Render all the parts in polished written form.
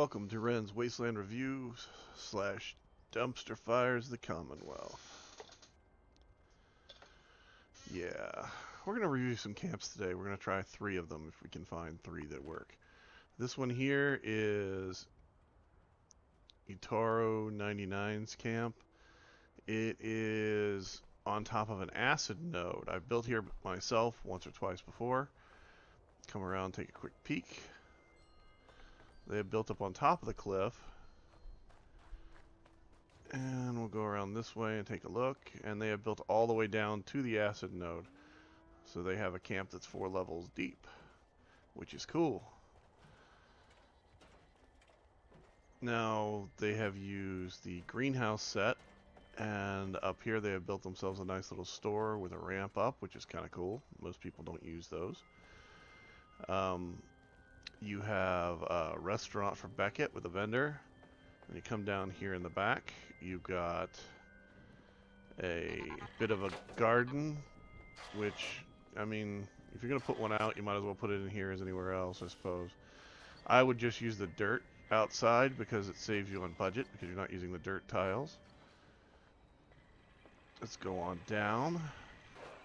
Welcome to Wren's Wasteland Reviews slash Dumpster Fires the Commonwealth. Yeah, we're going to review some camps today. We're going to try 3 of them if we can find 3 that work. This one here is Itaro 99's camp. It is on top of an acid node. I've built here myself once or twice before. Come around, take a quick peek. They have built up on top of the cliff. And we'll go around this way and take a look. And they have built all the way down to the acid node. So they have a camp that's 4 levels deep, which is cool. Now they have used the greenhouse set, and up here they have built themselves a nice little store with a ramp up, which is kind of cool. Most people don't use those. You have a restaurant for Beckett with a vendor. And you come down here in the back, you've got a bit of a garden, which, I mean, if you're going to put one out, you might as well put it in here as anywhere else, I suppose. I would just use the dirt outside because it saves you on budget because you're not using the dirt tiles. Let's go on down.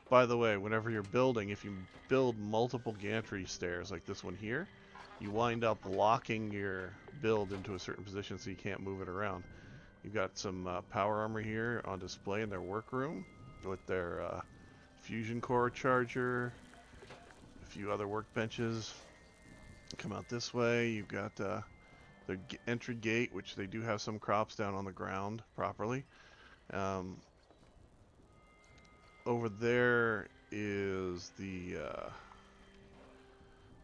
By the way, whenever you're building, if you build multiple gantry stairs like this one here, you wind up locking your build into a certain position so you can't move it around. You've got some power armor here on display in their workroom with their fusion core charger, a few other workbenches. Come out this way, you've got the entry gate, which they do have some crops down on the ground properly. Over there is the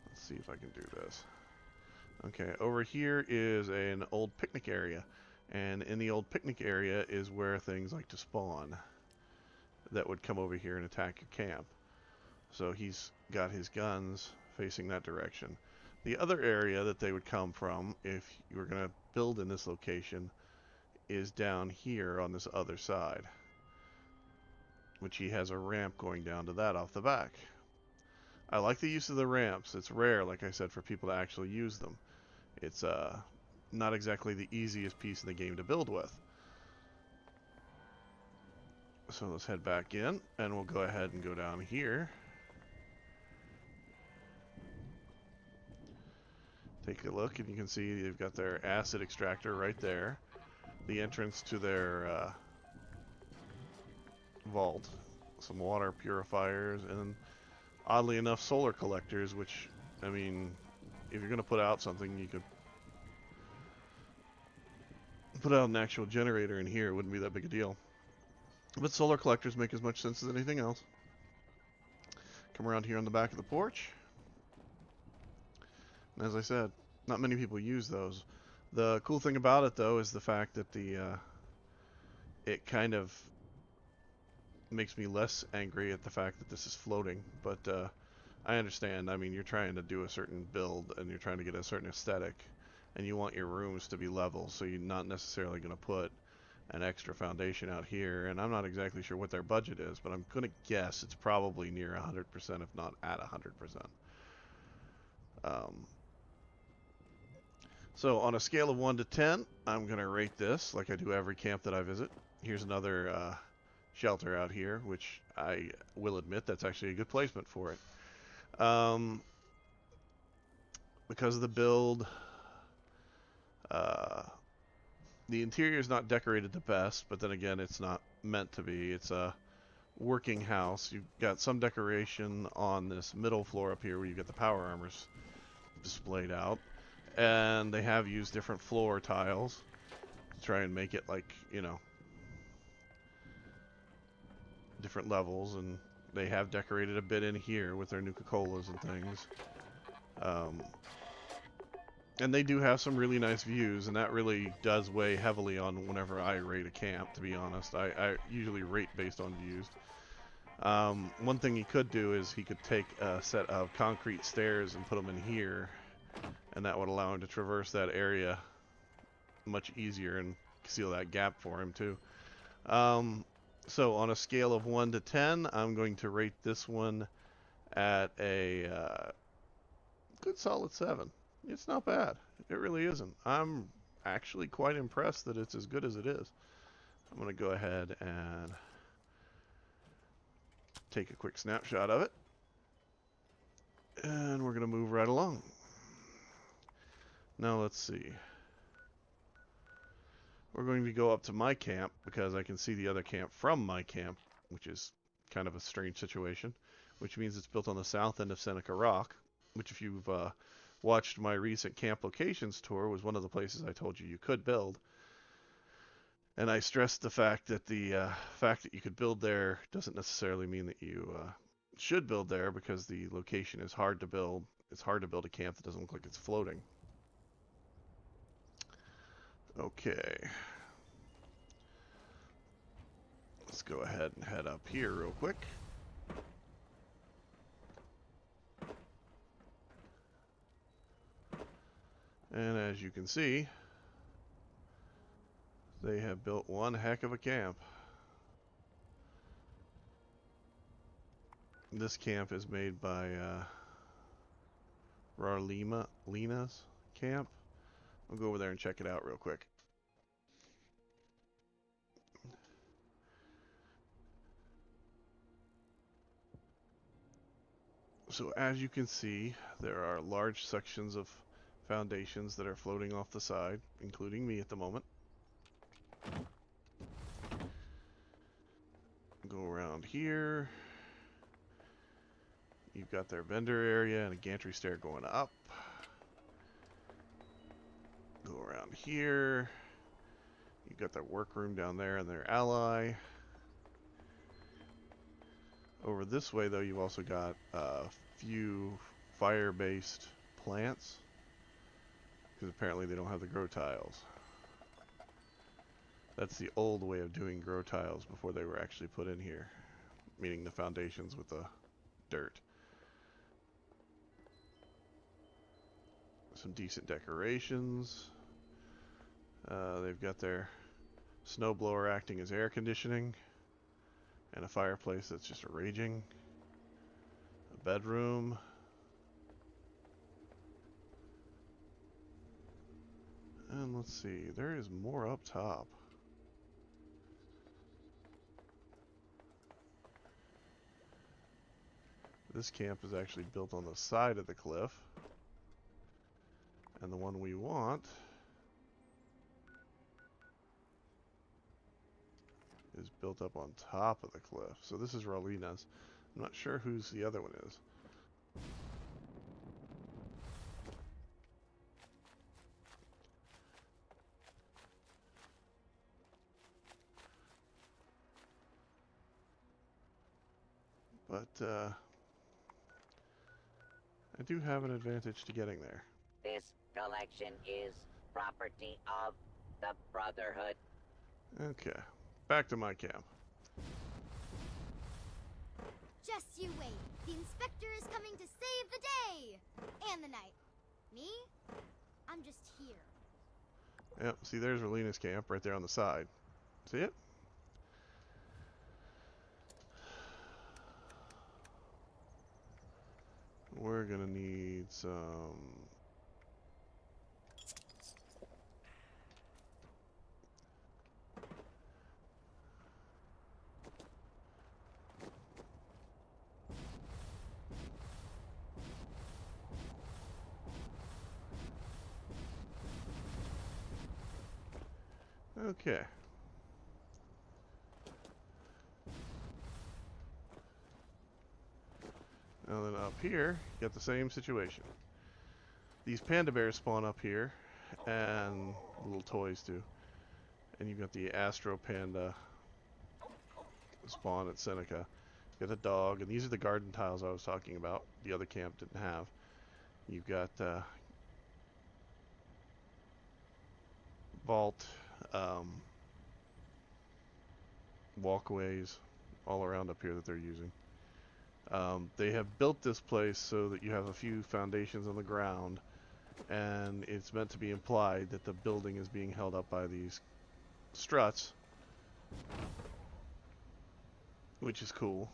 let's see if I can do this. Okay, over here is an old picnic area, and in the old picnic area is where things like to spawn that would come over here and attack your camp. So he's got his guns facing that direction. The other area that they would come from if you were going to build in this location is down here on this other side, which he has a ramp going down to that off the back. I like the use of the ramps. It's rare, like I said, for people to actually use them. It's not exactly the easiest piece in the game to build with. So let's head back in, and we'll go ahead and go down here. Take a look, and you can see they've got their acid extractor right there. The entrance to their vault. Some water purifiers, and oddly enough, solar collectors, which, I mean, if you're going to put out something, you could put out an actual generator in here. It wouldn't be that big a deal. But solar collectors make as much sense as anything else. Come around here on the back of the porch. And as I said, not many people use those. The cool thing about it, though, is the fact that it kind of makes me less angry at the fact that this is floating. But I understand. I mean, you're trying to do a certain build, and you're trying to get a certain aesthetic, and you want your rooms to be level, so you're not necessarily going to put an extra foundation out here. And I'm not exactly sure what their budget is, but I'm going to guess it's probably near 100%, if not at 100%. So on a scale of 1 to 10, I'm going to rate this like I do every camp that I visit. Here's another shelter out here, which I will admit that's actually a good placement for it. Because of the build, the interior is not decorated the best, but then again, it's not meant to be. It's a working house. You've got some decoration on this middle floor up here where you get the power armors displayed out, and they have used different floor tiles to try and make it like, you know, different levels, and they have decorated a bit in here with their Nuka-Colas and things. And they do have some really nice views, and that really does weigh heavily on whenever I rate a camp, to be honest. I usually rate based on views. One thing he could do is he could take a set of concrete stairs and put them in here, and that would allow him to traverse that area much easier and seal that gap for him too. So on a scale of 1 to 10, I'm going to rate this one at a good solid 7. It's not bad. It really isn't. I'm actually quite impressed that it's as good as it is. I'm going to go ahead and take a quick snapshot of it. And we're going to move right along. Now let's see. We're going to go up to my camp because I can see the other camp from my camp, which is kind of a strange situation, which means it's built on the south end of Seneca Rock, which if you've watched my recent camp locations tour was one of the places I told you could build. And I stressed the fact that fact that you could build there doesn't necessarily mean that you should build there, because the location is hard to build. It's hard to build a camp that doesn't look like it's floating. Okay. Let's go ahead and head up here real quick. And as you can see, they have built one heck of a camp. This camp is made by Lina's camp. I'll go over there and check it out real quick. So as you can see, there are large sections of foundations that are floating off the side, including me at the moment. Go around here. You've got their vendor area and a gantry stair going up. Go around here. You've got their workroom down there and their ally. Over this way, though, you've also got a few fire-based plants, because apparently they don't have the grow tiles. That's the old way of doing grow tiles before they were actually put in here, meaning the foundations with the dirt. Some decent decorations. They've got their snowblower acting as air conditioning, and a fireplace that's just raging. A bedroom. And let's see, there is more up top. This camp is actually built on the side of the cliff. And the one we want is built up on top of the cliff. So this is Rolina's. I'm not sure whose the other one is. But I do have an advantage to getting there. This collection is property of the Brotherhood. Okay, back to my camp. Just you wait. The inspector is coming to save the day! And the night. Me? I'm just here. Yep, see, there's Rolina's camp right there on the side. See it? We're gonna need some... Okay. Now then up here, you got the same situation. These panda bears spawn up here, and little toys too. And you've got the Astro Panda spawn at Seneca. You got a dog, and these are the garden tiles I was talking about. The other camp didn't have. You've got vault, walkways all around up here that they're using. They have built this place so that you have a few foundations on the ground, and it's meant to be implied that the building is being held up by these struts, which is cool.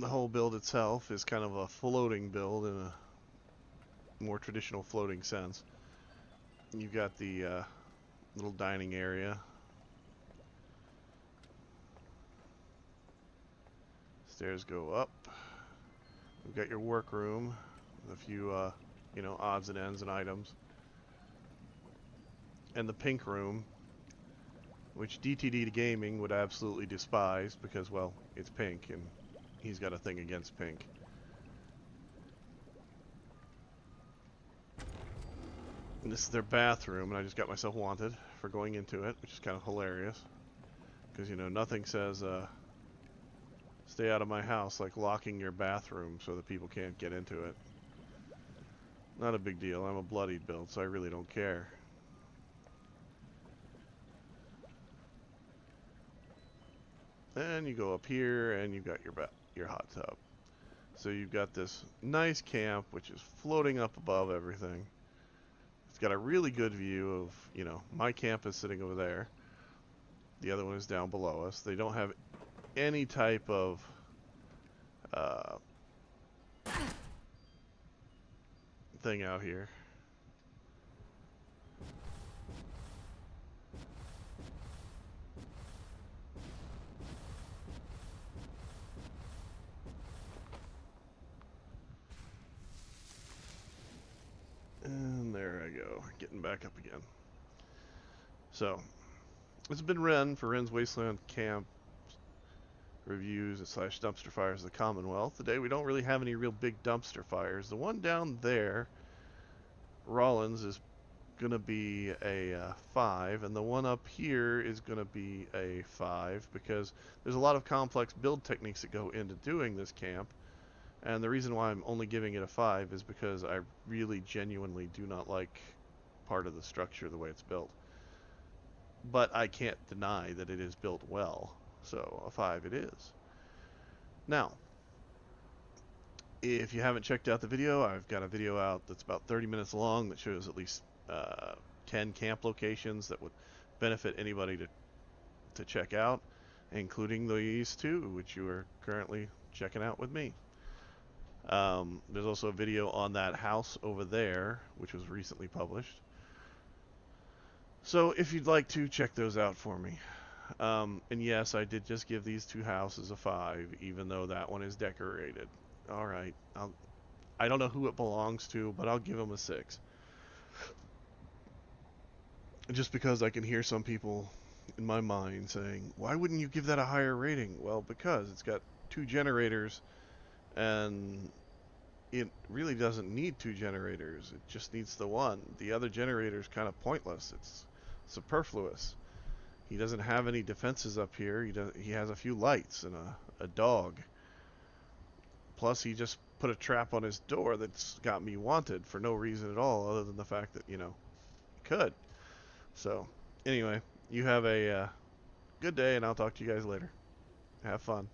the whole build itself is kind of a floating build in a more traditional floating sense. You've got the little dining area. Stairs go up. We've got your workroom with a few, you know, odds and ends and items. And the pink room, which DTD Gaming would absolutely despise because, well, it's pink and he's got a thing against pink. And this is their bathroom, and I just got myself wanted for going into it, which is kind of hilarious. Because, you know, nothing says, stay out of my house like locking your bathroom so that people can't get into it. Not a big deal. I'm a bloodied build, so I really don't care. And you go up here, and you've got your hot tub. So you've got this nice camp, which is floating up above everything. It's got a really good view of, you know, my camp is sitting over there. The other one is down below us. They don't have any type of thing out here. And there I go, getting back up again. So, this has been Wryne for Wryne's Wasteland Camp Reviews / dumpster fires of the Commonwealth. Today we don't really have any real big dumpster fires. The one down there, Rollins, is going to be a 5, and the one up here is going to be a 5 because there's a lot of complex build techniques that go into doing this camp. And the reason why I'm only giving it a 5 is because I really genuinely do not like part of the structure the way it's built. But I can't deny that it is built well, so a 5 it is. Now, if you haven't checked out the video, I've got a video out that's about 30 minutes long that shows at least 10 camp locations that would benefit anybody to check out, including these two, which you are currently checking out with me. There's also a video on that house over there, which was recently published. So if you'd like to check those out for me. And yes, I did just give these two houses a 5, even though that one is decorated. Alright, I don't know who it belongs to, but I'll give them a 6. Just because I can hear some people in my mind saying, why wouldn't you give that a higher rating? Well, because it's got 2 generators, and it really doesn't need 2 generators. It just needs the one. The other generator is kind of pointless. It's superfluous. He doesn't have any defenses up here. He has a few lights and a dog. Plus, he just put a trap on his door that's got me wanted for no reason at all, other than the fact that, you know, he could. So, anyway, you have a good day, and I'll talk to you guys later. Have fun.